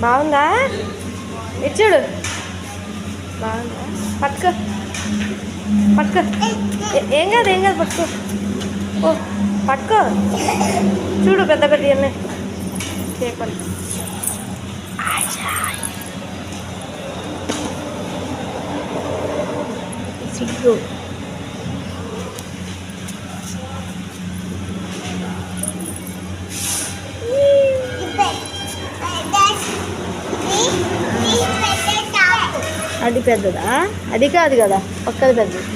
బాగుందా? ఇచ్చుడు బాగుందా? పట్టుకో పట్టుకో. ఏం కాదు ఏం కాదు, పట్టుకో. ఓ పట్టుకో. చూడు పెద్ద పెద్ద అన్నీ చేపలు. సిగ్గు. అది పెద్దదా? అది కాదు కదా, పక్కది పెద్దది.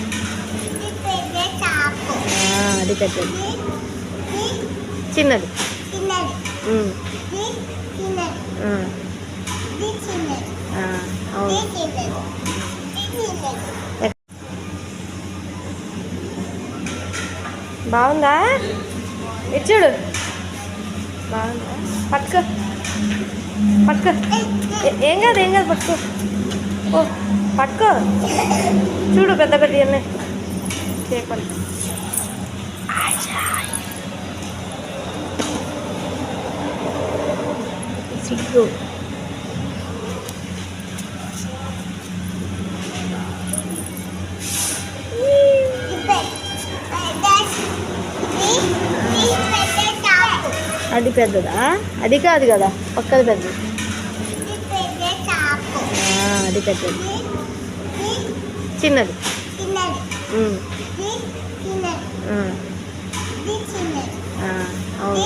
అది పెద్దది, చిన్నది. అవును. బాగుందా? ఇచ్చుడు బాగుందా? పట్టుకో పట్టుకో. ఏం కాదు ఏం కాదు, పట్టుకో. ఓ పట్టుకో. చూడు పెద్ద పెద్ద అన్నీ చేపలు. సిగ్గు. అది పెద్దదా? అది కాదు కదా, పక్కది పెద్దది. అది పెద్దది, చిన్నది. అవును.